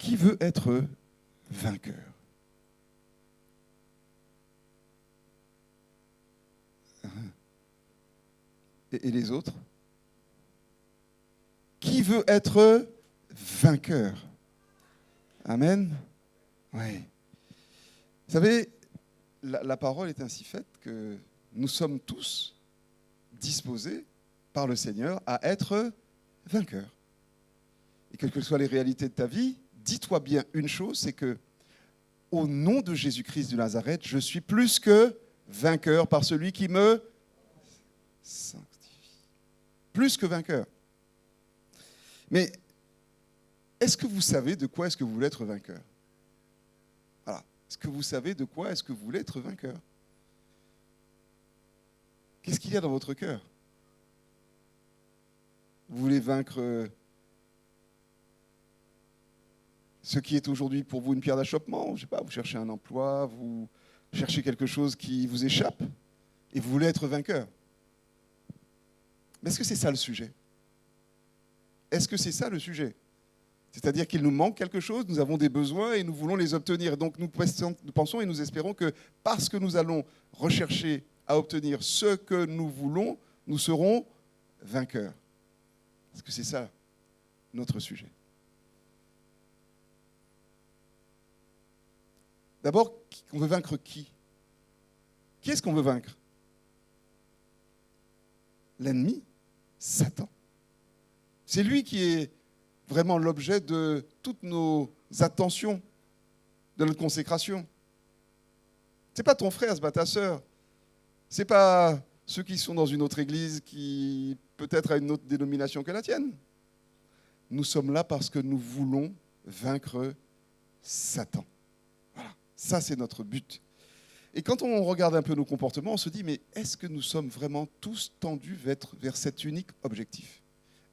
Qui veut être vainqueur? Et les autres? Qui veut être vainqueur? Amen. Oui. Vous savez, la parole est ainsi faite que nous sommes tous disposés par le Seigneur à être vainqueurs. Et quelles que soient les réalités de ta vie, dis-toi bien une chose, c'est que au nom de Jésus-Christ de Nazareth, je suis plus que vainqueur par celui qui me sanctifie. Plus que vainqueur. Mais est-ce que vous savez de quoi est-ce que vous voulez être vainqueur? Voilà. Est-ce que vous savez de quoi est-ce que vous voulez être vainqueur? Qu'est-ce qu'il y a dans votre cœur? Vous voulez vaincre ce qui est aujourd'hui pour vous une pierre d'achoppement? Je ne sais pas, vous cherchez un emploi, vous cherchez quelque chose qui vous échappe et vous voulez être vainqueur. Mais est-ce que c'est ça le sujet? Est-ce que c'est ça le sujet? C'est-à-dire qu'il nous manque quelque chose, nous avons des besoins et nous voulons les obtenir. Donc nous pensons et nous espérons que parce que nous allons rechercher à obtenir ce que nous voulons, nous serons vainqueurs. Est-ce que c'est ça notre sujet? D'abord, on veut vaincre qui? Qui est-ce qu'on veut vaincre? L'ennemi, Satan. C'est lui qui est vraiment l'objet de toutes nos attentions, de notre consécration. Ce n'est pas ton frère, ce n'est pas ta sœur. Ce n'est pas ceux qui sont dans une autre église qui peut-être a une autre dénomination que la tienne. Nous sommes là parce que nous voulons vaincre Satan. Voilà, ça c'est notre but. Et quand on regarde un peu nos comportements, on se dit, mais est-ce que nous sommes vraiment tous tendus vers cet unique objectif?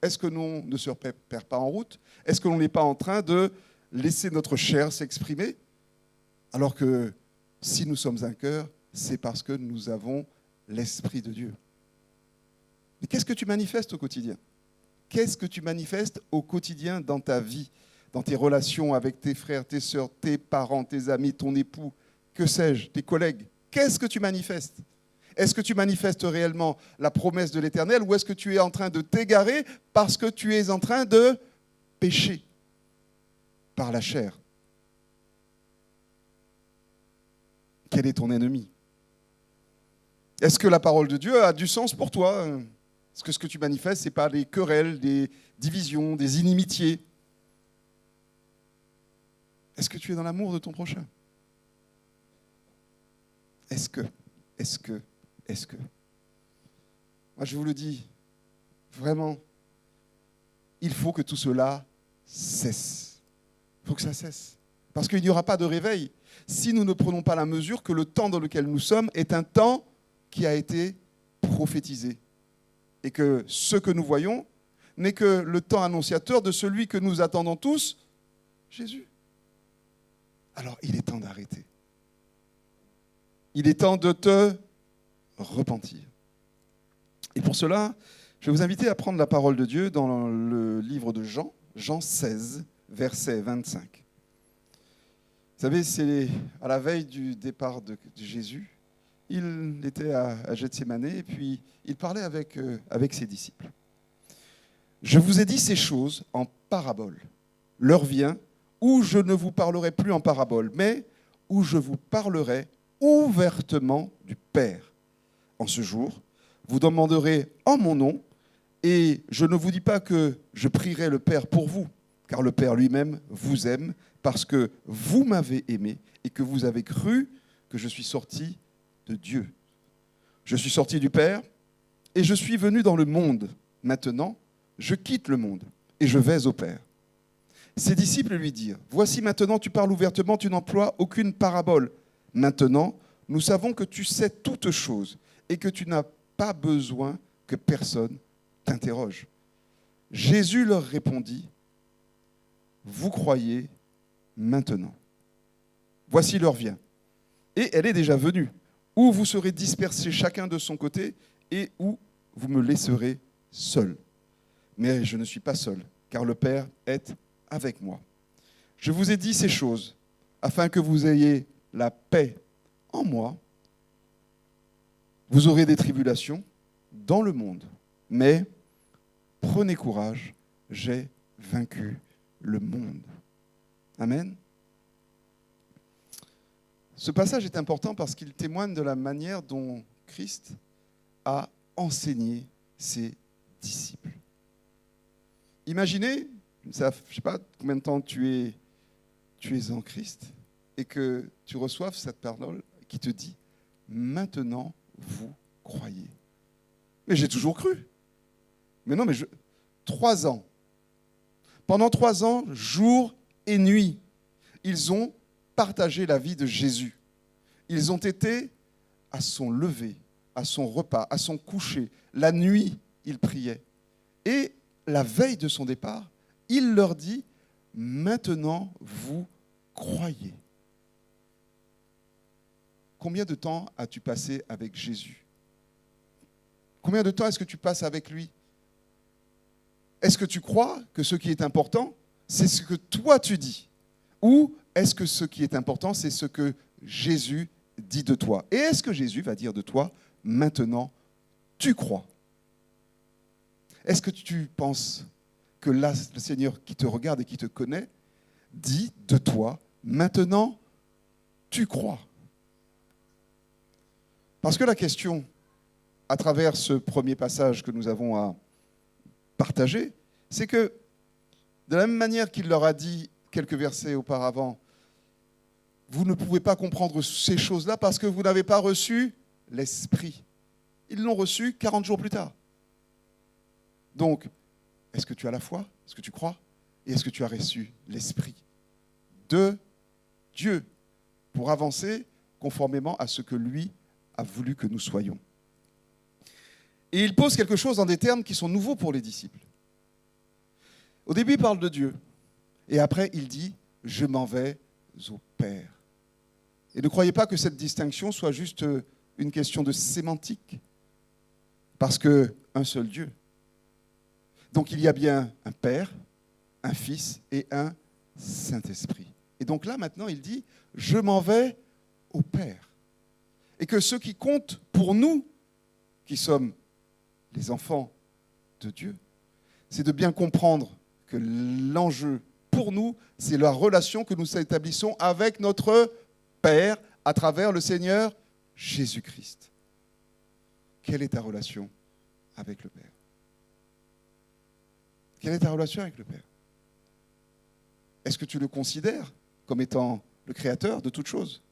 Est-ce que l'on ne se perd pas en route? Est-ce que l'on n'est pas en train de laisser notre chair s'exprimer? Alors que si nous sommes vainqueurs, c'est parce que nous avons l'Esprit de Dieu. Mais qu'est-ce que tu manifestes au quotidien? Qu'est-ce que tu manifestes au quotidien dans ta vie, dans tes relations avec tes frères, tes sœurs, tes parents, tes amis, ton époux, que sais-je, tes collègues? Qu'est-ce que tu manifestes? Est-ce que tu manifestes réellement la promesse de l'Éternel ou est-ce que tu es en train de t'égarer parce que tu es en train de pécher par la chair? Quel est ton ennemi? Est-ce que la parole de Dieu a du sens pour toi? Est-ce que ce que tu manifestes, ce n'est pas des querelles, des divisions, des inimitiés? Est-ce que tu es dans l'amour de ton prochain? Est-ce que Moi, je vous le dis, vraiment, il faut que tout cela cesse. Il faut que ça cesse. Parce qu'il n'y aura pas de réveil si nous ne prenons pas la mesure que le temps dans lequel nous sommes est un temps qui a été prophétisé. Et que ce que nous voyons n'est que le temps annonciateur de celui que nous attendons tous, Jésus. Alors, il est temps d'arrêter. Il est temps de te repentir. Et pour cela, je vais vous inviter à prendre la parole de Dieu dans le livre de Jean, Jean 16, verset 25. Vous savez, c'est à la veille du départ de Jésus. Il était à Gethsémane et puis il parlait avec ses disciples. Je vous ai dit ces choses en parabole. L'heure vient où je ne vous parlerai plus en parabole, mais où je vous parlerai ouvertement du Père. En ce jour, vous demanderez en mon nom, et je ne vous dis pas que je prierai le Père pour vous, car le Père lui-même vous aime, parce que vous m'avez aimé et que vous avez cru que je suis sorti de Dieu. Je suis sorti du Père et je suis venu dans le monde. Maintenant, je quitte le monde et je vais au Père. Ses disciples lui dirent, « Voici maintenant tu parles ouvertement, tu n'emploies aucune parabole. Maintenant, nous savons que tu sais toutes choses et que tu n'as pas besoin que personne t'interroge. » Jésus leur répondit, « Vous croyez maintenant. Voici l'heure vient. Et elle est déjà venue, où vous serez dispersés chacun de son côté et où vous me laisserez seul. Mais je ne suis pas seul, car le Père est avec moi. Je vous ai dit ces choses afin que vous ayez la paix en moi. Vous aurez des tribulations dans le monde, mais prenez courage, j'ai vaincu le monde. Amen. Ce passage est important parce qu'il témoigne de la manière dont Christ a enseigné ses disciples. Imaginez, je ne sais pas combien de temps tu es en Christ et que tu reçoives cette parole qui te dit « Maintenant, vous croyez ». Mais j'ai toujours cru. Mais non, 3 ans. Pendant 3 ans, jour et nuit, ils ont partagé la vie de Jésus. Ils ont été à son lever, à son repas, à son coucher. La nuit, ils priaient. Et la veille de son départ, il leur dit « Maintenant, vous croyez ». Combien de temps as-tu passé avec Jésus? Combien de temps est-ce que tu passes avec lui? Est-ce que tu crois que ce qui est important, c'est ce que toi tu dis? Ou est-ce que ce qui est important, c'est ce que Jésus dit de toi? Et est-ce que Jésus va dire de toi, maintenant, tu crois? Est-ce que tu penses que là, le Seigneur qui te regarde et qui te connaît, dit de toi, maintenant, tu crois? Parce que la question, à travers ce premier passage que nous avons à partager, c'est que de la même manière qu'il leur a dit quelques versets auparavant, vous ne pouvez pas comprendre ces choses-là parce que vous n'avez pas reçu l'Esprit. Ils l'ont reçu 40 jours plus tard. Donc, est-ce que tu as la foi? Est-ce que tu crois? Et est-ce que tu as reçu l'Esprit de Dieu pour avancer conformément à ce que lui a voulu que nous soyons? Et il pose quelque chose dans des termes qui sont nouveaux pour les disciples. Au début, il parle de Dieu. Et après, il dit « Je m'en vais au Père ». Et ne croyez pas que cette distinction soit juste une question de sémantique. Parce qu'un seul Dieu. Donc il y a bien un Père, un Fils et un Saint-Esprit. Et donc là, maintenant, il dit « Je m'en vais au Père ». Et que ce qui compte pour nous, qui sommes les enfants de Dieu, c'est de bien comprendre que l'enjeu pour nous, c'est la relation que nous établissons avec notre Père à travers le Seigneur Jésus-Christ. Quelle est ta relation avec le Père? Quelle est ta relation avec le Père? Est-ce que tu le considères comme étant le créateur de toutes choses?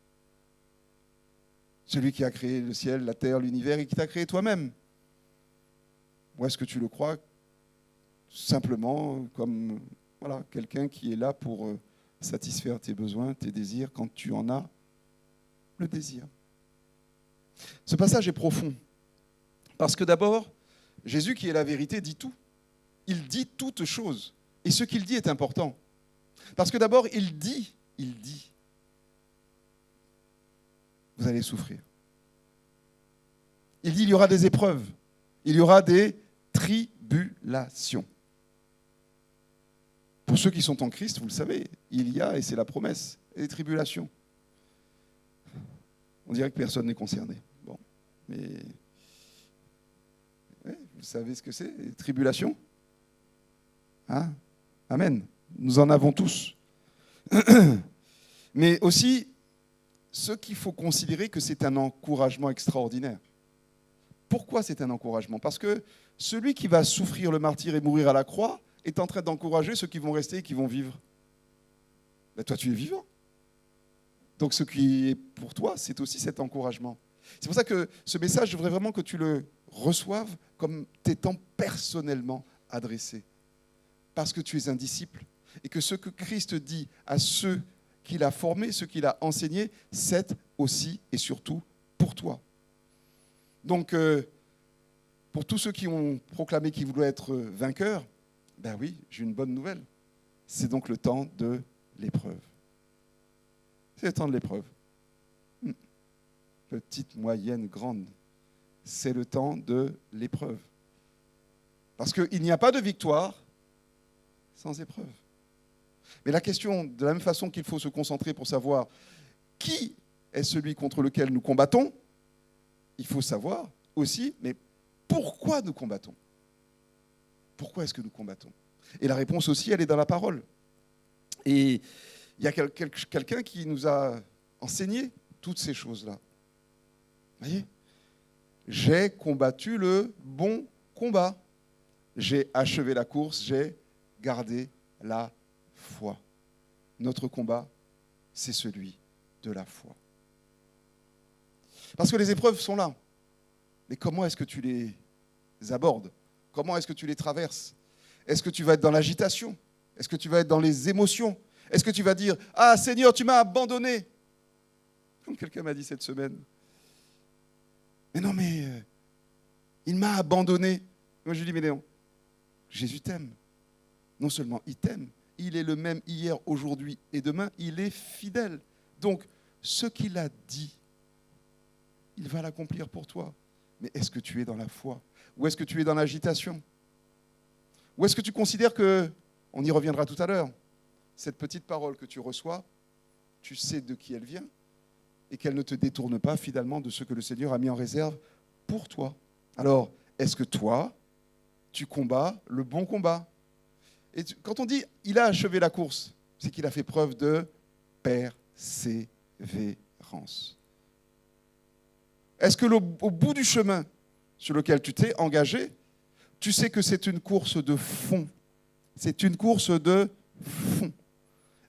Celui qui a créé le ciel, la terre, l'univers et qui t'a créé toi-même? Ou est-ce que tu le crois simplement comme quelqu'un qui est là pour satisfaire tes besoins, tes désirs, quand tu en as le désir? Ce passage est profond. Parce que d'abord, Jésus, qui est la vérité, dit tout. Il dit toutes choses. Et ce qu'il dit est important. Parce que d'abord, il dit, vous allez souffrir. Il dit, il y aura des épreuves. Il y aura des tribulations. Pour ceux qui sont en Christ, vous le savez, il y a, et c'est la promesse, des tribulations. On dirait que personne n'est concerné. Bon, mais ouais, vous savez ce que c'est, les tribulations? Hein? Amen. Nous en avons tous. Mais aussi, ce qu'il faut considérer que c'est un encouragement extraordinaire. Pourquoi c'est un encouragement? Parce que celui qui va souffrir le martyre et mourir à la croix est en train d'encourager ceux qui vont rester et qui vont vivre. Ben toi, tu es vivant. Donc ce qui est pour toi, c'est aussi cet encouragement. C'est pour ça que ce message, je voudrais vraiment que tu le reçoives comme t'étant personnellement adressé. Parce que tu es un disciple et que ce que Christ dit à ceux qu'il a formés, ceux qu'il a enseignés, c'est aussi et surtout pour toi. Donc, pour tous ceux qui ont proclamé qu'ils voulaient être vainqueurs, ben oui, j'ai une bonne nouvelle. C'est donc le temps de l'épreuve. C'est le temps de l'épreuve. Petite, moyenne, grande. C'est le temps de l'épreuve. Parce qu'il n'y a pas de victoire sans épreuve. Mais la question, de la même façon qu'il faut se concentrer pour savoir qui est celui contre lequel nous combattons, il faut savoir aussi, mais pourquoi nous combattons? Pourquoi est-ce que nous combattons? Et la réponse aussi, elle est dans la parole. Et il y a quelqu'un qui nous a enseigné toutes ces choses-là. Vous voyez? J'ai combattu le bon combat. J'ai achevé la course, j'ai gardé la foi. Notre combat, c'est celui de la foi. Parce que les épreuves sont là. Mais comment est-ce que tu les abordes? Comment est-ce que tu les traverses? Est-ce que tu vas être dans l'agitation? Est-ce que tu vas être dans les émotions? Est-ce que tu vas dire « Ah Seigneur, tu m'as abandonné » comme quelqu'un m'a dit cette semaine. Mais non, mais il m'a abandonné. Moi je lui dis « Mais Léon, Jésus t'aime. Non seulement il t'aime, il est le même hier, aujourd'hui et demain, il est fidèle. Donc, ce qu'il a dit, il va l'accomplir pour toi. Mais est-ce que tu es dans la foi? Ou est-ce que tu es dans l'agitation? Ou est-ce que tu considères que, on y reviendra tout à l'heure, cette petite parole que tu reçois, tu sais de qui elle vient et qu'elle ne te détourne pas finalement de ce que le Seigneur a mis en réserve pour toi? Alors, est-ce que toi, tu combats le bon combat? Et quand on dit « il a achevé la course », c'est qu'il a fait preuve de persévérance. Est-ce que au bout du chemin sur lequel tu t'es engagé, tu sais que c'est une course de fond? C'est une course de fond.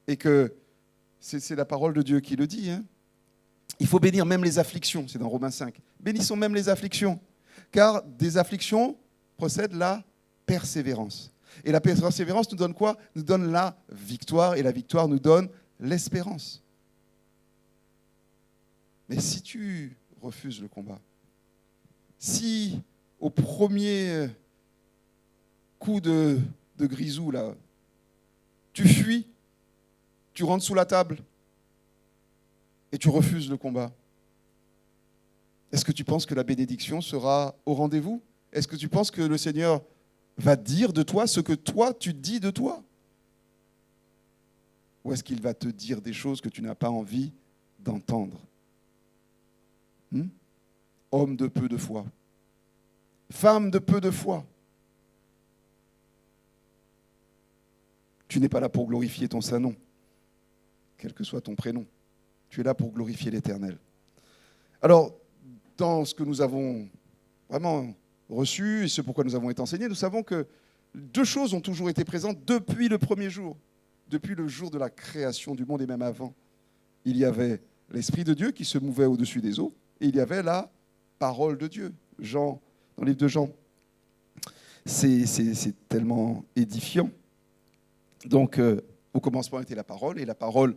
Et que c'est la parole de Dieu qui le dit. Hein. Il faut bénir même les afflictions, c'est dans Romains 5. Bénissons même les afflictions, car des afflictions procède la persévérance. Et la persévérance nous donne quoi? Nous donne la victoire, et la victoire nous donne l'espérance. Mais si tu refuses le combat, si au premier coup de grisou, là, tu fuis, tu rentres sous la table et tu refuses le combat, est-ce que tu penses que la bénédiction sera au rendez-vous? Est-ce que tu penses que le Seigneur va dire de toi ce que toi, tu dis de toi? Ou est-ce qu'il va te dire des choses que tu n'as pas envie d'entendre? Homme de peu de foi. Femme de peu de foi. Tu n'es pas là pour glorifier ton saint nom, quel que soit ton prénom. Tu es là pour glorifier l'Éternel. Alors, dans ce que nous avons vraiment reçu et ce pourquoi nous avons été enseignés, nous savons que deux choses ont toujours été présentes depuis le premier jour, depuis le jour de la création du monde et même avant. Il y avait l'Esprit de Dieu qui se mouvait au-dessus des eaux et il y avait la parole de Dieu. Jean, dans le livre de Jean, c'est tellement édifiant. Donc, au commencement était la parole et la parole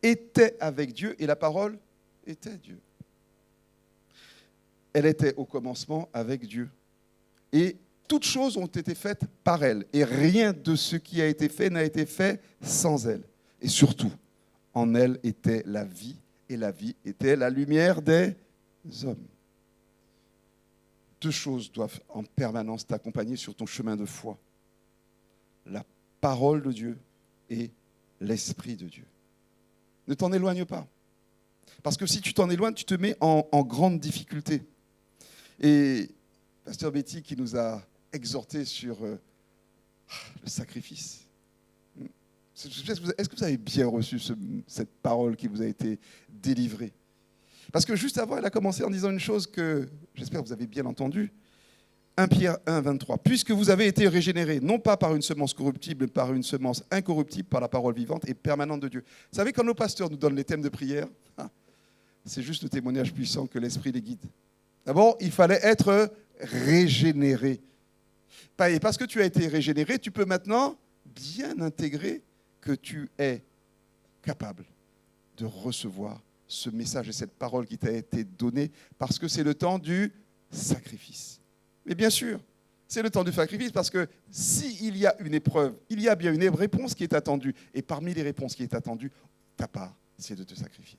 était avec Dieu et la parole était Dieu. Elle était au commencement avec Dieu. Et toutes choses ont été faites par elle. Et rien de ce qui a été fait n'a été fait sans elle. Et surtout, en elle était la vie, et la vie était la lumière des hommes. Deux choses doivent en permanence t'accompagner sur ton chemin de foi. La parole de Dieu et l'Esprit de Dieu. Ne t'en éloigne pas. Parce que si tu t'en éloignes, tu te mets en grande difficulté. Et Pasteur Betty qui nous a exhortés sur le sacrifice. Est-ce que vous avez bien reçu cette parole qui vous a été délivrée? Parce que juste avant, elle a commencé en disant une chose que j'espère que vous avez bien entendue. 1 Pierre 1, 23. Puisque vous avez été régénérés, non pas par une semence corruptible, mais par une semence incorruptible, par la parole vivante et permanente de Dieu. Vous savez, quand nos pasteurs nous donnent les thèmes de prière, c'est juste le témoignage puissant que l'Esprit les guide. D'abord, il fallait être régénéré. Et parce que tu as été régénéré, tu peux maintenant bien intégrer que tu es capable de recevoir ce message et cette parole qui t'a été donnée, parce que c'est le temps du sacrifice. Mais bien sûr, c'est le temps du sacrifice, parce que s'il y a une épreuve, il y a bien une réponse qui est attendue. Et parmi les réponses qui est attendue, ta part, c'est de te sacrifier.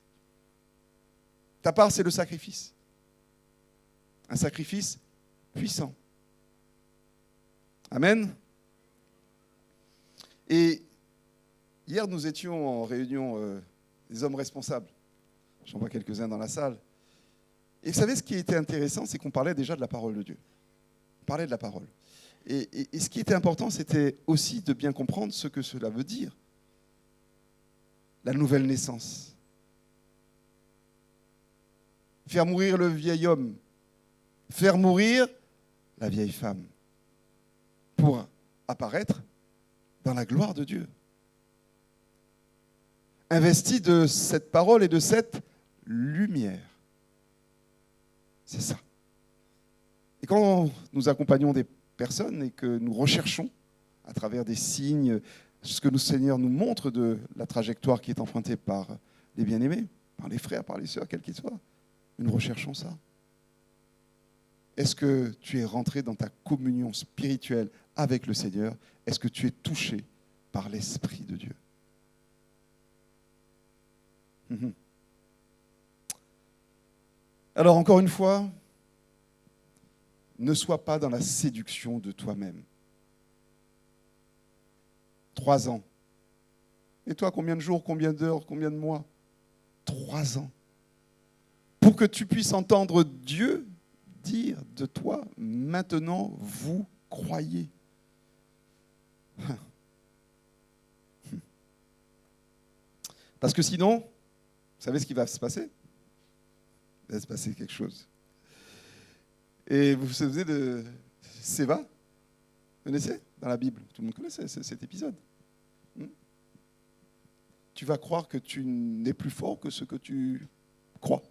Ta part, c'est le sacrifice. Un sacrifice puissant. Amen. Et Hier, nous étions en réunion des hommes responsables. J'en vois quelques-uns dans la salle. Et vous savez, ce qui était intéressant, c'est qu'on parlait déjà de la parole de Dieu. On parlait de la parole. Et ce qui était important, c'était aussi de bien comprendre ce que cela veut dire. La nouvelle naissance. Faire mourir le vieil homme. Faire mourir la vieille femme. Pour apparaître dans la gloire de Dieu. Investi de cette parole et de cette lumière. C'est ça. Et quand nous accompagnons des personnes et que nous recherchons à travers des signes ce que le Seigneur nous montre de la trajectoire qui est empruntée par les bien-aimés, par les frères, par les sœurs, quels qu'ils soient, nous recherchons ça. Est-ce que tu es rentré dans ta communion spirituelle avec le Seigneur? Est-ce que tu es touché par l'Esprit de Dieu? Alors encore une fois, ne sois pas dans la séduction de toi-même. 3 ans. Et toi, combien de jours, combien d'heures, combien de mois? 3 ans. Pour que tu puisses entendre Dieu dire de toi, maintenant, vous croyez. Parce que sinon, vous savez ce qui va se passer? Il va se passer quelque chose. Et vous vous souvenez de Séva? Vous connaissez? Dans la Bible, tout le monde connaissait cet épisode. Tu vas croire que tu n'es plus fort que ce que tu crois.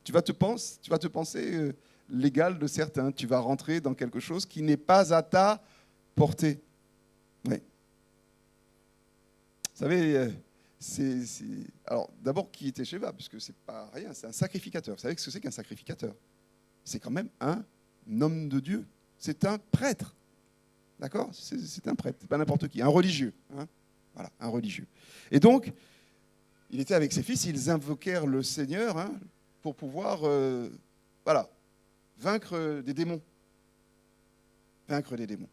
Tu vas te penser l'égal de certains. Tu vas rentrer dans quelque chose qui n'est pas à ta portée. Oui. Vous savez, alors d'abord, qui était Séva? Puisque c'est pas rien, c'est un sacrificateur. Vous savez ce que c'est qu'un sacrificateur? C'est quand même un homme de Dieu. C'est un prêtre. D'accord? C'est un prêtre, pas n'importe qui, un religieux. Hein? Voilà, un religieux. Et donc, il était avec ses fils, ils invoquèrent le Seigneur pour pouvoir vaincre des démons. Vaincre des démons.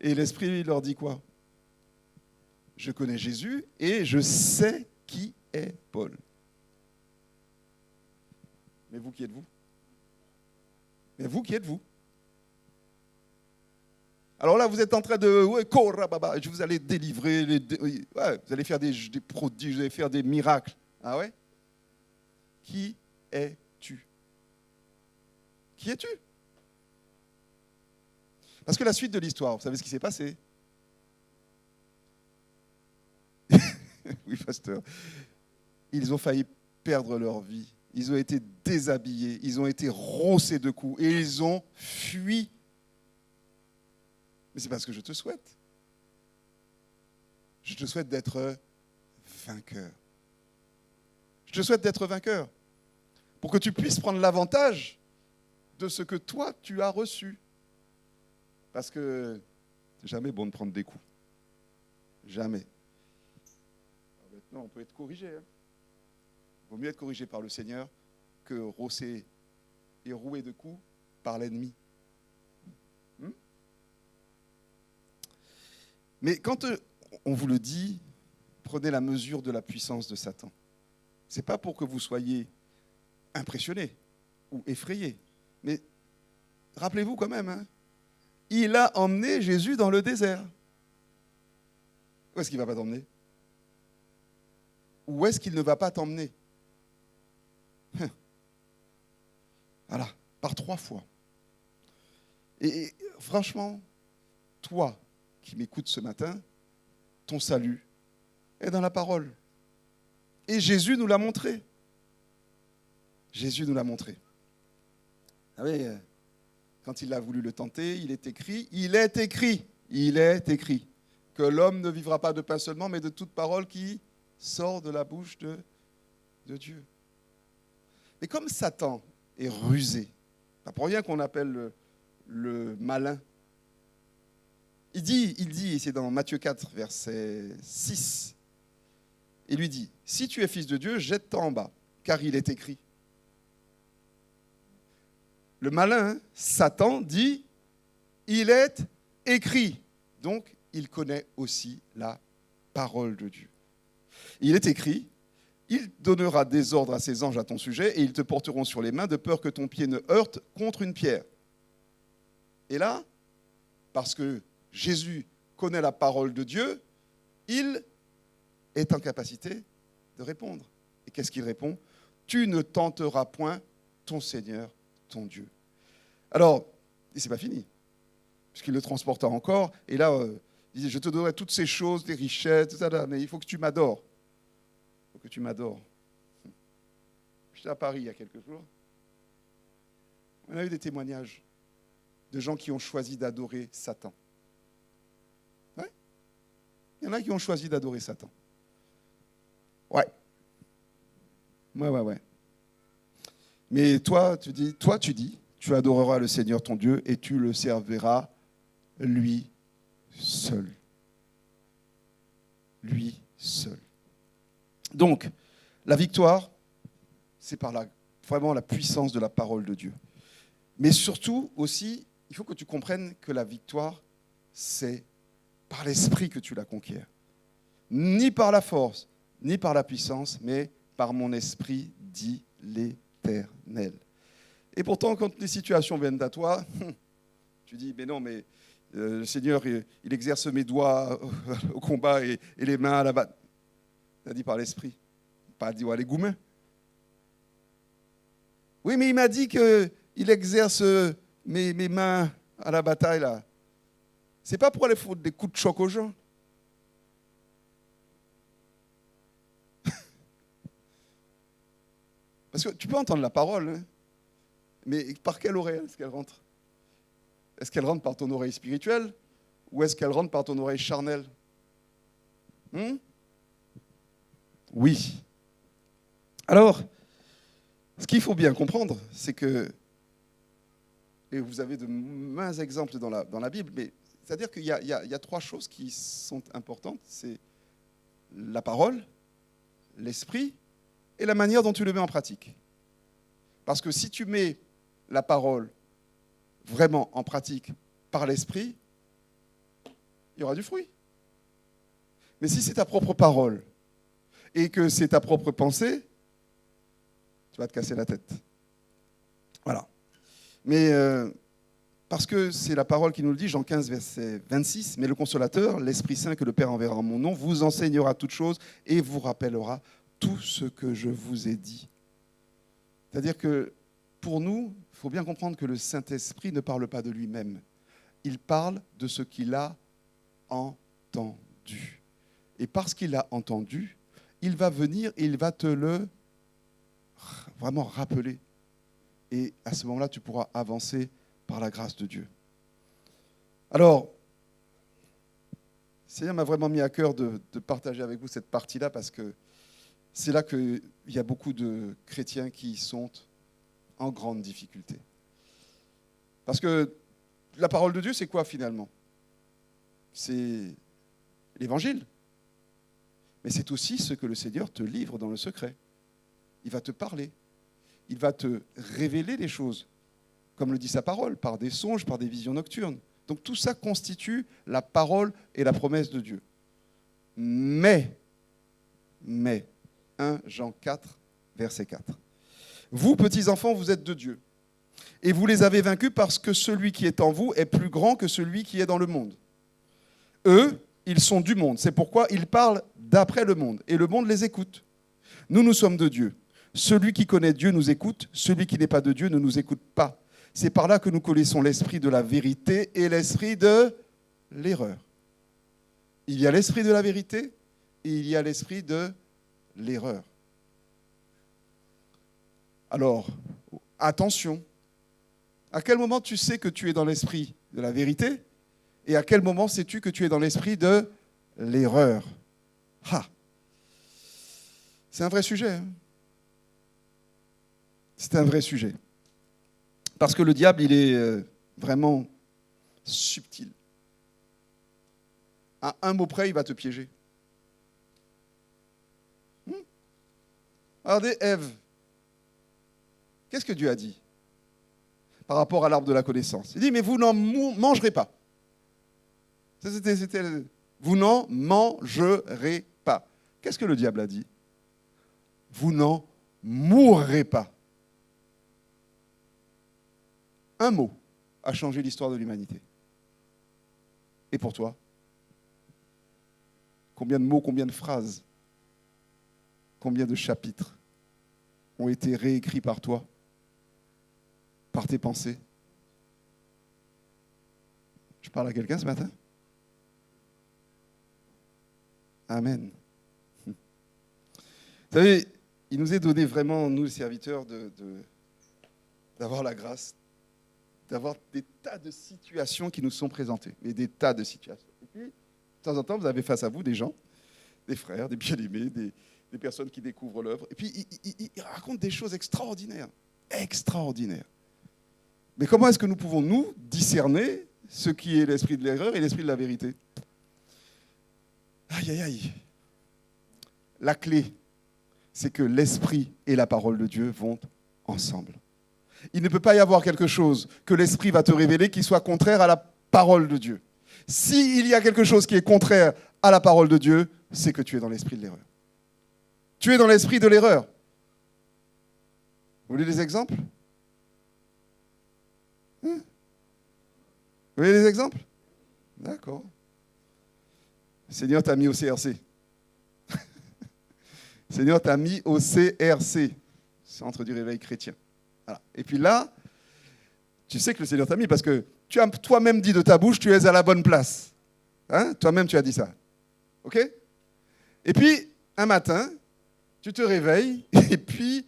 Et l'Esprit leur dit quoi? Je connais Jésus et je sais qui est Paul. Mais vous, qui êtes-vous? Mais vous, qui êtes-vous? Alors là, vous êtes en train de... vous allez délivrer, vous allez faire des prodiges, vous allez faire des miracles. Ah ouais? Qui es-tu? Qui es-tu? Parce que la suite de l'histoire, vous savez ce qui s'est passé? Oui, pasteur. Ils ont failli perdre leur vie. Ils ont été déshabillés, ils ont été rossés de coups et ils ont fui. Mais c'est parce que je te souhaite. Je te souhaite d'être vainqueur. Je te souhaite d'être vainqueur pour que tu puisses prendre l'avantage de ce que toi, tu as reçu. Parce que c'est jamais bon de prendre des coups. Jamais. Alors maintenant, on peut être corrigé. Il vaut mieux être corrigé par le Seigneur que rossé et roué de coups par l'ennemi. Mais quand on vous le dit, prenez la mesure de la puissance de Satan. Ce n'est pas pour que vous soyez impressionnés ou effrayés. Mais rappelez-vous quand même, il a emmené Jésus dans le désert. Où est-ce qu'il ne va pas t'emmener? Où est-ce qu'il ne va pas t'emmener? Voilà, par 3 fois. Et franchement, toi qui m'écoutes ce matin, ton salut est dans la parole. Et Jésus nous l'a montré. Jésus nous l'a montré. Vous savez, quand il a voulu le tenter, il est écrit que l'homme ne vivra pas de pain seulement, mais de toute parole qui sort de la bouche de Dieu. Mais comme Satan est rusé, pas pour rien qu'on appelle le malin. Il dit, et c'est dans Matthieu 4, verset 6, il lui dit, si tu es fils de Dieu, jette-toi en bas, car il est écrit. Le malin, Satan, dit, il est écrit. Donc, il connaît aussi la parole de Dieu. Il est écrit, il donnera des ordres à ses anges à ton sujet et ils te porteront sur les mains de peur que ton pied ne heurte contre une pierre. Et là, parce que Jésus connaît la parole de Dieu, il est en capacité de répondre. Et qu'est-ce qu'il répond ? Tu ne tenteras point ton Seigneur, ton Dieu. Alors, et c'est pas fini, puisqu'il le transporta encore, et là, il disait, je te donnerai toutes ces choses, des richesses, tout ça, là, mais il faut que tu m'adores. Il faut que tu m'adores. J'étais à Paris il y a quelques jours. On a eu des témoignages de gens qui ont choisi d'adorer Satan. Ouais. Il y en a qui ont choisi d'adorer Satan. Ouais. Ouais. Mais toi, tu dis, tu adoreras le Seigneur ton Dieu et tu le serviras lui seul. Lui seul. Donc, la victoire, c'est par vraiment la puissance de la parole de Dieu. Mais surtout aussi, il faut que tu comprennes que la victoire, c'est par l'esprit que tu la conquiers. Ni par la force, ni par la puissance, mais par mon esprit, dit l'Éternel. Et pourtant, quand les situations viennent à toi, tu dis, mais non, mais le Seigneur, il exerce mes doigts au combat et les mains à la batte. Il a dit par l'esprit, pas dit les goumins. Oui, mais il m'a dit qu'il exerce mes mains à la bataille, là. C'est pas pour aller foutre des coups de choc aux gens. Parce que tu peux entendre la parole, hein, mais par quelle oreille est-ce qu'elle rentre ? Est-ce qu'elle rentre par ton oreille spirituelle ou est-ce qu'elle rentre par ton oreille charnelle ? Oui. Alors, ce qu'il faut bien comprendre, c'est que, et vous avez de maints exemples dans la Bible, mais c'est-à-dire qu'il y a trois choses qui sont importantes, c'est la parole, l'esprit et la manière dont tu le mets en pratique. Parce que si tu mets la parole vraiment en pratique par l'esprit, il y aura du fruit. Mais si c'est ta propre parole et que c'est ta propre pensée, tu vas te casser la tête. Voilà. Mais parce que c'est la parole qui nous le dit, Jean 15, verset 26, « Mais le Consolateur, l'Esprit Saint que le Père enverra en mon nom, vous enseignera toutes choses et vous rappellera tout ce que je vous ai dit. » C'est-à-dire que pour nous, il faut bien comprendre que le Saint-Esprit ne parle pas de lui-même. Il parle de ce qu'il a entendu. Et parce qu'il a entendu, il va venir et il va te le vraiment rappeler. Et à ce moment-là, tu pourras avancer par la grâce de Dieu. Alors, le Seigneur m'a vraiment mis à cœur de partager avec vous cette partie-là parce que c'est là qu'il y a beaucoup de chrétiens qui sont en grande difficulté. Parce que la parole de Dieu, c'est quoi finalement ? C'est l'évangile. Mais c'est aussi ce que le Seigneur te livre dans le secret. Il va te parler. Il va te révéler les choses, comme le dit sa parole, par des songes, par des visions nocturnes. Donc tout ça constitue la parole et la promesse de Dieu. Mais, 1 Jean 4, verset 4. Vous, petits enfants, vous êtes de Dieu. Et vous les avez vaincus parce que celui qui est en vous est plus grand que celui qui est dans le monde. Eux, ils sont du monde. C'est pourquoi ils parlent d'après le monde. Et le monde les écoute. Nous, nous sommes de Dieu. Celui qui connaît Dieu nous écoute. Celui qui n'est pas de Dieu ne nous écoute pas. C'est par là que nous connaissons l'esprit de la vérité et l'esprit de l'erreur. Il y a l'esprit de la vérité et il y a l'esprit de l'erreur. Alors, attention. À quel moment tu sais que tu es dans l'esprit de la vérité et à quel moment sais-tu que tu es dans l'esprit de l'erreur ? C'est un vrai sujet. Hein ? C'est un vrai sujet. Parce que le diable, il est vraiment subtil. À un mot près, il va te piéger. Regardez Ève. Qu'est-ce que Dieu a dit par rapport à l'arbre de la connaissance ? Il dit, mais vous n'en mangerez pas. Ça, c'était Vous n'en mangerez pas. Qu'est-ce que le diable a dit? Vous n'en mourrez pas. Un mot a changé l'histoire de l'humanité. Et pour toi? Combien de mots, combien de phrases, combien de chapitres ont été réécrits par toi, par tes pensées? Je parle à quelqu'un ce matin? Amen. Vous savez, il nous est donné vraiment, nous les serviteurs, d'avoir la grâce, d'avoir des tas de situations qui nous sont présentées, et des tas de situations. Et puis, de temps en temps, vous avez face à vous des gens, des frères, des bien-aimés, des personnes qui découvrent l'œuvre, et puis ils racontent des choses extraordinaires, extraordinaires. Mais comment est-ce que nous pouvons, nous, discerner ce qui est l'esprit de l'erreur et l'esprit de la vérité? Aïe, aïe, aïe. La clé, c'est que l'esprit et la parole de Dieu vont ensemble. Il ne peut pas y avoir quelque chose que l'esprit va te révéler qui soit contraire à la parole de Dieu. S'il y a quelque chose qui est contraire à la parole de Dieu, c'est que tu es dans l'esprit de l'erreur. Tu es dans l'esprit de l'erreur. Vous voulez des exemples? Vous voulez des exemples? D'accord. Le Seigneur t'a mis au CRC. Le Seigneur t'a mis au CRC, Centre du Réveil Chrétien. Voilà. Et puis là, tu sais que le Seigneur t'a mis parce que tu as toi-même dit de ta bouche, tu es à la bonne place. Hein? Toi-même, tu as dit ça. OK? Et puis, un matin, tu te réveilles et puis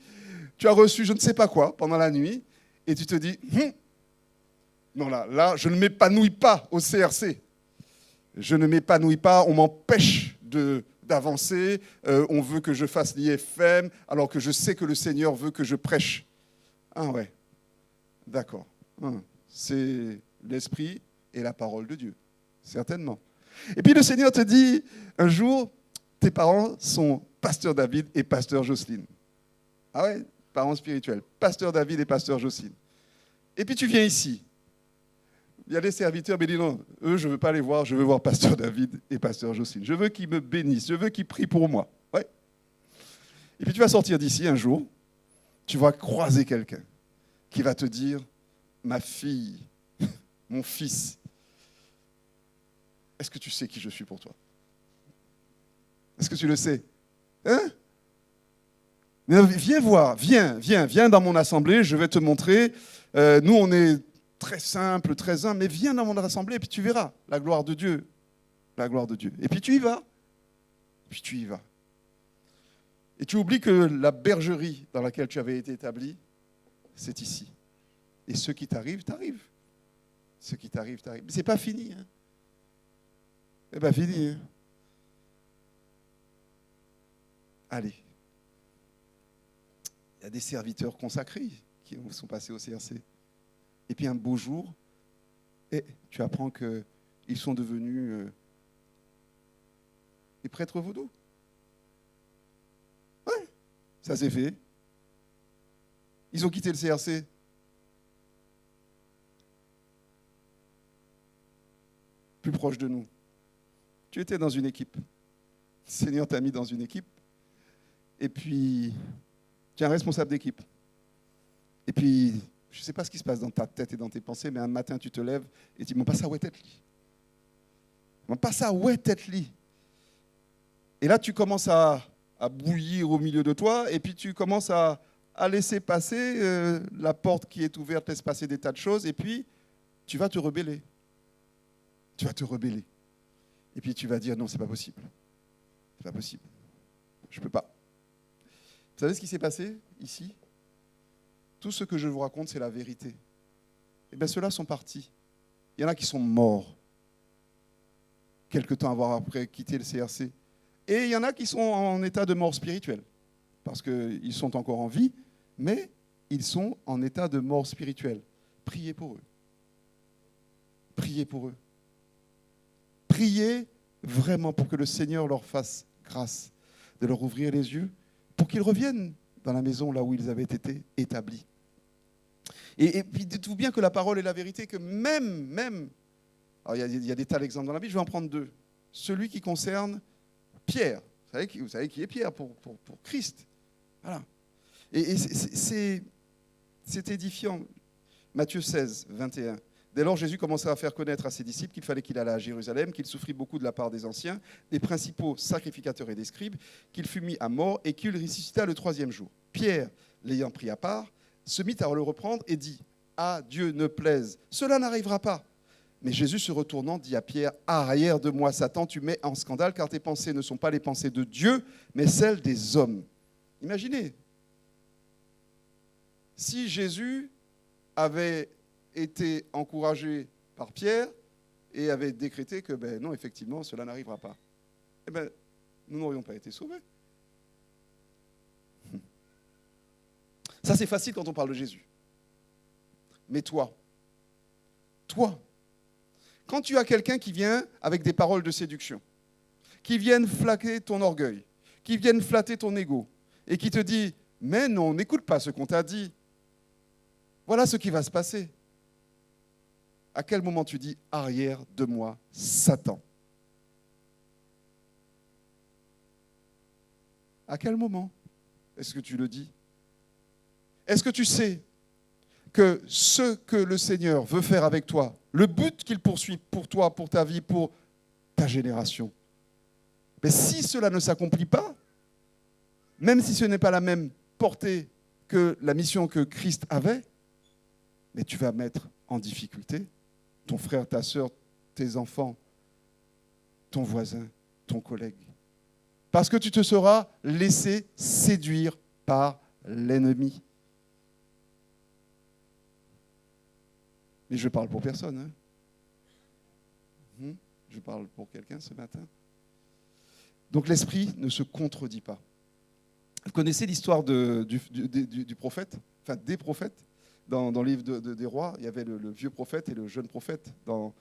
tu as reçu je ne sais pas quoi pendant la nuit et tu te dis, non là, je ne m'épanouis pas au CRC. Je ne m'épanouis pas, on m'empêche d'avancer, on veut que je fasse l'IFM, alors que je sais que le Seigneur veut que je prêche. Ah ouais, d'accord. C'est l'esprit et la parole de Dieu, certainement. Et puis le Seigneur te dit, un jour, tes parents sont pasteur David et pasteur Jocelyne. Ah ouais, parents spirituels, pasteur David et pasteur Jocelyne. Et puis tu viens ici. Il y a des serviteurs, mais dis non, eux, je ne veux pas les voir, je veux voir pasteur David et pasteur Jocelyne. Je veux qu'ils me bénissent, je veux qu'ils prient pour moi. Ouais. Et puis tu vas sortir d'ici un jour, tu vas croiser quelqu'un qui va te dire, ma fille, mon fils, est-ce que tu sais qui je suis pour toi? Est-ce que tu le sais? Hein? Viens voir, viens dans mon assemblée, je vais te montrer. Nous, on est très simple, très humble, mais viens dans mon assemblée et puis tu verras la gloire de Dieu. La gloire de Dieu. Et puis tu y vas. Puis tu y vas. Et tu oublies que la bergerie dans laquelle tu avais été établi, c'est ici. Et ce qui t'arrive, t'arrive. Ce qui t'arrive, t'arrive. Mais c'est pas fini. Hein. C'est pas fini. Hein. Allez. Il y a des serviteurs consacrés qui sont passés au CRC. Et puis un beau jour, tu apprends qu'ils sont devenus des prêtres vaudous. Ouais, ça s'est fait. Ils ont quitté le CRC. Plus proche de nous. Tu étais dans une équipe. Le Seigneur t'a mis dans une équipe. Et puis, tu es un responsable d'équipe. Et puis, je ne sais pas ce qui se passe dans ta tête et dans tes pensées, mais un matin, tu te lèves et tu dis, mon pas ça, ouais, tête-li. Mon pas ça, ouais, tête-li. Et là, tu commences à bouillir au milieu de toi, et puis tu commences à laisser passer la porte qui est ouverte, laisse passer des tas de choses, et puis tu vas te rebeller. Tu vas te rebeller. Et puis tu vas dire, non, c'est pas possible. C'est pas possible. Je ne peux pas. Vous savez ce qui s'est passé ici? Tout ce que je vous raconte, c'est la vérité. Eh bien, ceux-là sont partis. Il y en a qui sont morts, quelque temps après quitté le CRC. Et il y en a qui sont en état de mort spirituelle, parce qu'ils sont encore en vie, mais ils sont en état de mort spirituelle. Priez pour eux. Priez pour eux. Priez vraiment pour que le Seigneur leur fasse grâce, de leur ouvrir les yeux, pour qu'ils reviennent dans la maison là où ils avaient été établis. Et puis dites-vous bien que la parole est la vérité, que même, alors il y a des tas d'exemples dans la Bible, je vais en prendre deux. celui qui concerne Pierre. Vous savez qui est Pierre pour Christ. Voilà. Et c'est édifiant. Matthieu 16, 21. Dès lors, Jésus commença à faire connaître à ses disciples qu'il fallait qu'il allât à Jérusalem, qu'il souffrit beaucoup de la part des anciens, des principaux sacrificateurs et des scribes, qu'il fut mis à mort et qu'il ressuscita le 3e jour. Pierre, l'ayant pris à part, se mit à le reprendre et dit « Ah, Dieu ne plaise, cela n'arrivera pas !» Mais Jésus, se retournant, dit à Pierre « Arrière de moi, Satan, tu mets en scandale, car tes pensées ne sont pas les pensées de Dieu, mais celles des hommes. » Imaginez, si Jésus avait été encouragé par Pierre et avait décrété que non, effectivement, cela n'arrivera pas, nous n'aurions pas été sauvés. Ça, c'est facile quand on parle de Jésus. Mais toi, quand tu as quelqu'un qui vient avec des paroles de séduction, qui viennent flatter ton orgueil, qui viennent flatter ton ego, et qui te dit « Mais non, n'écoute pas ce qu'on t'a dit. Voilà ce qui va se passer. » À quel moment tu dis « Arrière de moi, Satan » ? À quel moment est-ce que tu le dis ? Est-ce que tu sais que ce que le Seigneur veut faire avec toi, le but qu'il poursuit pour toi, pour ta vie, pour ta génération, mais si cela ne s'accomplit pas, même si ce n'est pas la même portée que la mission que Christ avait, mais tu vas mettre en difficulté ton frère, ta sœur, tes enfants, ton voisin, ton collègue. Parce que tu te seras laissé séduire par l'ennemi. Mais je parle pour personne. Je parle pour quelqu'un ce matin. Donc l'esprit ne se contredit pas. Vous connaissez l'histoire du prophète, enfin des prophètes, dans le livre des rois. Il y avait le vieux prophète et le jeune prophète dans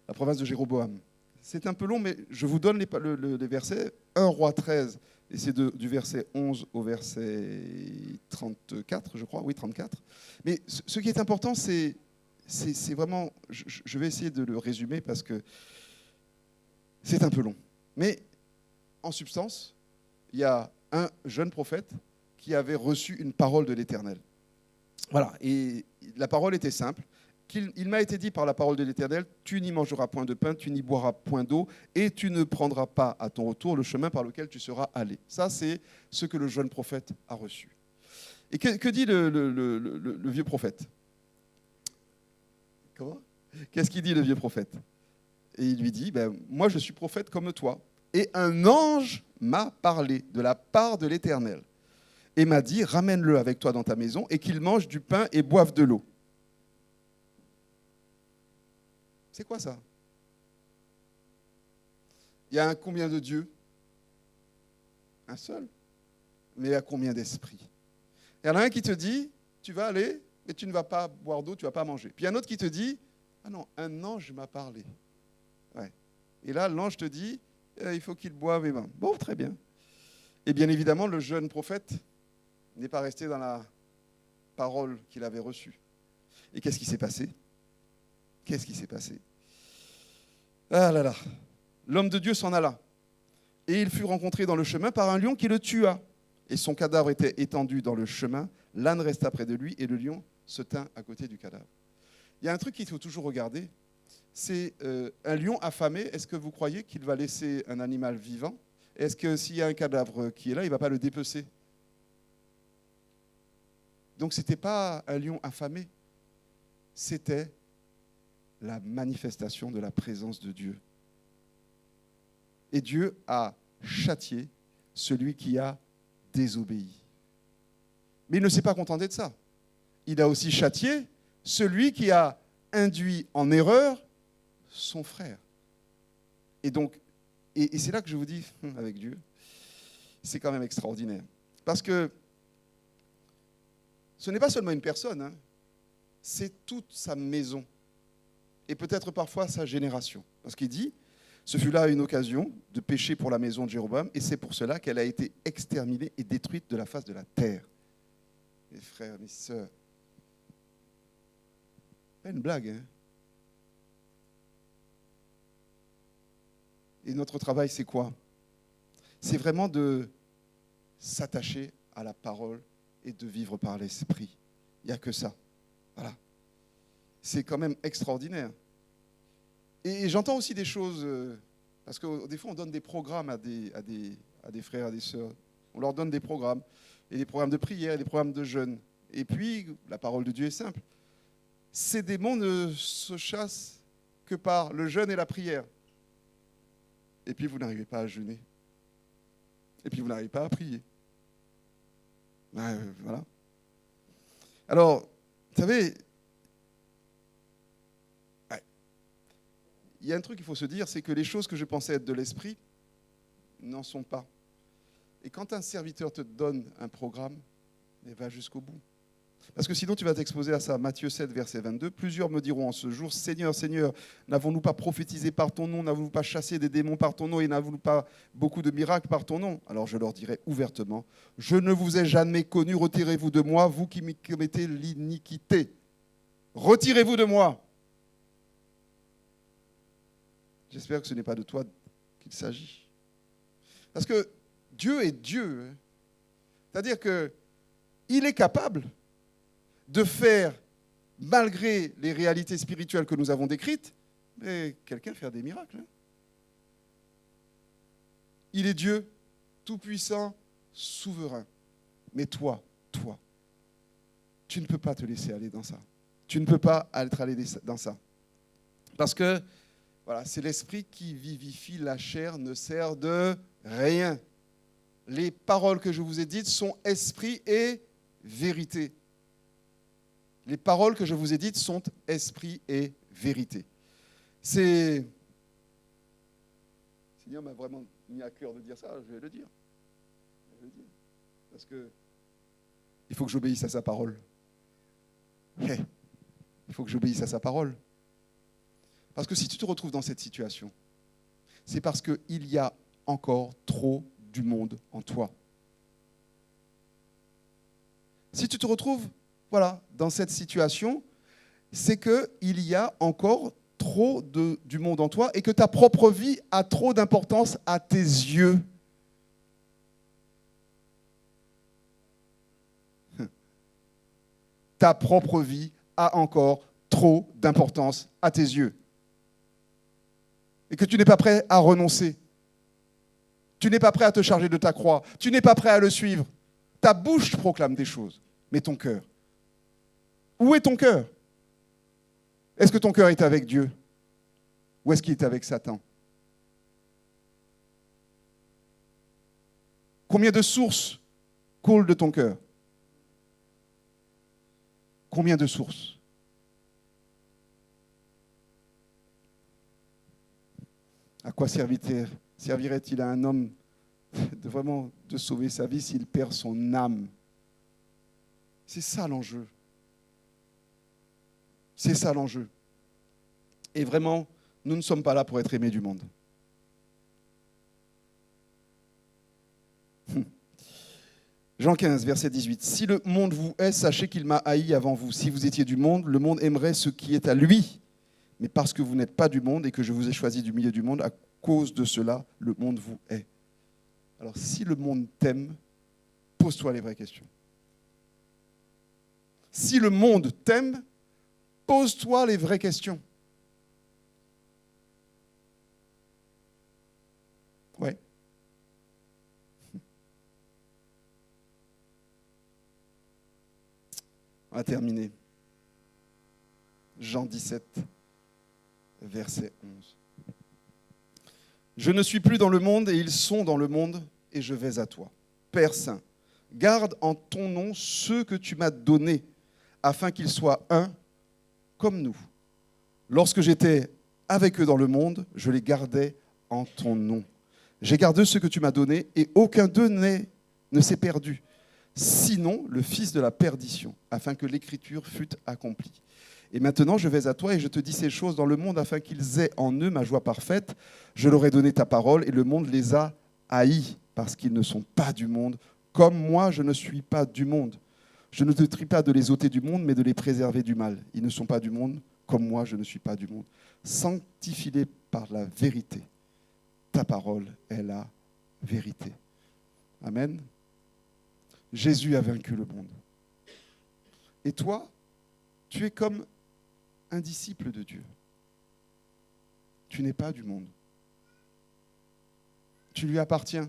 la province de Jéroboam. C'est un peu long, mais je vous donne les versets. 1 Roi 13, et c'est du verset 11 au verset 34, je crois. Oui, 34. Mais ce qui est important, c'est vraiment... Je vais essayer de le résumer parce que c'est un peu long. Mais en substance, il y a un jeune prophète qui avait reçu une parole de l'Éternel. Voilà, et la parole était simple. Il m'a été dit par la parole de l'Éternel, tu n'y mangeras point de pain, tu n'y boiras point d'eau, et tu ne prendras pas à ton retour le chemin par lequel tu seras allé. Ça, c'est ce que le jeune prophète a reçu. Et que dit le vieux prophète ? Comment ? Qu'est-ce qu'il dit le vieux prophète ? Et il lui dit, moi je suis prophète comme toi, et un ange m'a parlé de la part de l'Éternel, et m'a dit, ramène-le avec toi dans ta maison, et qu'il mange du pain et boive de l'eau. C'est quoi ça ? Il y a combien de dieux ? Un seul. Mais il y a combien d'esprits ? Il y en a un qui te dit, tu vas aller, mais tu ne vas pas boire d'eau, tu ne vas pas manger. Puis il y a un autre qui te dit, ah non, un ange m'a parlé. Ouais. Et là, l'ange te dit, il faut qu'il boive. Et bon, très bien. Et bien évidemment, le jeune prophète n'est pas resté dans la parole qu'il avait reçue. Et qu'est-ce qui s'est passé ? Qu'est-ce qui s'est passé ? Ah là là, l'homme de Dieu s'en alla. Et il fut rencontré dans le chemin par un lion qui le tua. Et son cadavre était étendu dans le chemin. L'âne resta près de lui et le lion se tint à côté du cadavre. Il y a un truc qu'il faut toujours regarder, c'est un lion affamé. Est-ce que vous croyez qu'il va laisser un animal vivant ? Est-ce que s'il y a un cadavre qui est là, il ne va pas le dépecer ? Donc ce n'était pas un lion affamé, c'était la manifestation de la présence de Dieu. Et Dieu a châtié celui qui a désobéi. Mais il ne s'est pas contenté de ça. Il a aussi châtié celui qui a induit en erreur son frère. Et donc, et c'est là que je vous dis, avec Dieu, c'est quand même extraordinaire. Parce que ce n'est pas seulement une personne, c'est toute sa maison. Et peut-être parfois sa génération. Parce qu'il dit, ce fut là une occasion de pécher pour la maison de Jéroboam, et c'est pour cela qu'elle a été exterminée et détruite de la face de la terre. Mes frères, mes sœurs, pas une blague, Et notre travail, c'est quoi? C'est vraiment de s'attacher à la parole et de vivre par l'esprit. Il n'y a que ça. Voilà. C'est quand même extraordinaire. Et j'entends aussi des choses, parce que des fois on donne des programmes à des frères, à des sœurs. On leur donne des programmes, et des programmes de prière, et des programmes de jeûne. Et puis, la parole de Dieu est simple. Ces démons ne se chassent que par le jeûne et la prière. Et puis vous n'arrivez pas à jeûner. Et puis vous n'arrivez pas à prier. Voilà. Alors, vous savez, il y a un truc qu'il faut se dire, c'est que les choses que je pensais être de l'esprit n'en sont pas. Et quand un serviteur te donne un programme, va jusqu'au bout. Parce que sinon, tu vas t'exposer à ça. Matthieu 7, verset 22. Plusieurs me diront en ce jour, Seigneur, Seigneur, n'avons-nous pas prophétisé par ton nom, n'avons-nous pas chassé des démons par ton nom et n'avons-nous pas beaucoup de miracles par ton nom? Alors je leur dirai ouvertement, je ne vous ai jamais connu, retirez-vous de moi, vous qui commettez l'iniquité. Retirez-vous de moi. J'espère que ce n'est pas de toi qu'il s'agit. Parce que Dieu est Dieu. C'est-à-dire qu'il est capable de faire, malgré les réalités spirituelles que nous avons décrites, mais quelqu'un faire des miracles. Il est Dieu, tout-puissant, souverain. Mais toi, tu ne peux pas te laisser aller dans ça. Tu ne peux pas être allé dans ça. Parce que, voilà, c'est l'esprit qui vivifie, la chair ne sert de rien. Les paroles que je vous ai dites sont esprit et vérité. Les paroles que je vous ai dites sont esprit et vérité. Le Seigneur m'a vraiment mis à cœur de dire ça, je vais le dire. Parce que il faut que j'obéisse à sa parole. Il faut que j'obéisse à sa parole. Parce que si tu te retrouves dans cette situation, c'est parce qu'il y a encore trop du monde en toi. Si tu te retrouves dans cette situation, c'est qu'il y a encore trop du monde en toi et que ta propre vie a trop d'importance à tes yeux. Ta propre vie a encore trop d'importance à tes yeux. Et que tu n'es pas prêt à renoncer. Tu n'es pas prêt à te charger de ta croix. Tu n'es pas prêt à le suivre. Ta bouche proclame des choses, mais ton cœur. Où est ton cœur? Est-ce que ton cœur est avec Dieu? Ou est-ce qu'il est avec Satan? Combien de sources coulent de ton cœur? Combien de sources? À quoi servirait-il à un homme de sauver sa vie s'il perd son âme? C'est ça l'enjeu. C'est ça l'enjeu. Et vraiment, nous ne sommes pas là pour être aimés du monde. Jean 15, verset 18. Si le monde vous hait, sachez qu'il m'a haï avant vous. Si vous étiez du monde, le monde aimerait ce qui est à lui. Mais parce que vous n'êtes pas du monde et que je vous ai choisi du milieu du monde, à cause de cela, le monde vous hait. Alors si le monde t'aime, pose-toi les vraies questions. Si le monde t'aime, pose-toi les vraies questions. Ouais. On va terminer. Jean 17, verset 11. Je ne suis plus dans le monde et ils sont dans le monde et je vais à toi. Père Saint, garde en ton nom ceux que tu m'as donnés afin qu'ils soient un comme nous. Lorsque j'étais avec eux dans le monde, je les gardais en ton nom. J'ai gardé ceux que tu m'as donnés et aucun d'eux ne s'est perdu. Sinon, le fils de la perdition, afin que l'écriture fût accomplie. Et maintenant, je vais à toi et je te dis ces choses dans le monde afin qu'ils aient en eux ma joie parfaite. Je leur ai donné ta parole et le monde les a haïs parce qu'ils ne sont pas du monde, comme moi je ne suis pas du monde. Je ne te prie pas de les ôter du monde, mais de les préserver du mal. Ils ne sont pas du monde, comme moi je ne suis pas du monde. Sanctifie-les par la vérité. ta parole est la vérité. Amen. Jésus a vaincu le monde. Et toi, tu es comme un disciple de Dieu. Tu n'es pas du monde. Tu lui appartiens,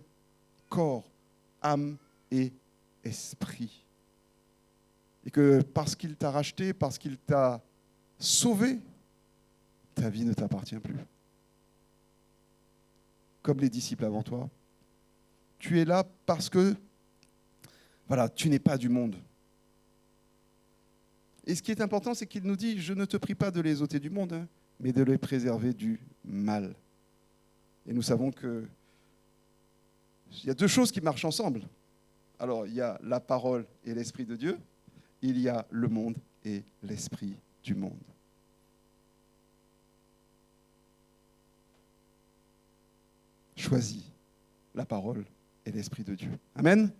corps, âme et esprit. Et que parce qu'il t'a racheté, parce qu'il t'a sauvé, ta vie ne t'appartient plus. Comme les disciples avant toi. Tu es là parce que, voilà, tu n'es pas du monde. Et ce qui est important, c'est qu'il nous dit, je ne te prie pas de les ôter du monde, hein, mais de les préserver du mal. Et nous savons que il y a deux choses qui marchent ensemble. Alors, il y a la parole et l'Esprit de Dieu. Il y a le monde et l'esprit du monde. Choisis la parole et l'Esprit de Dieu. Amen.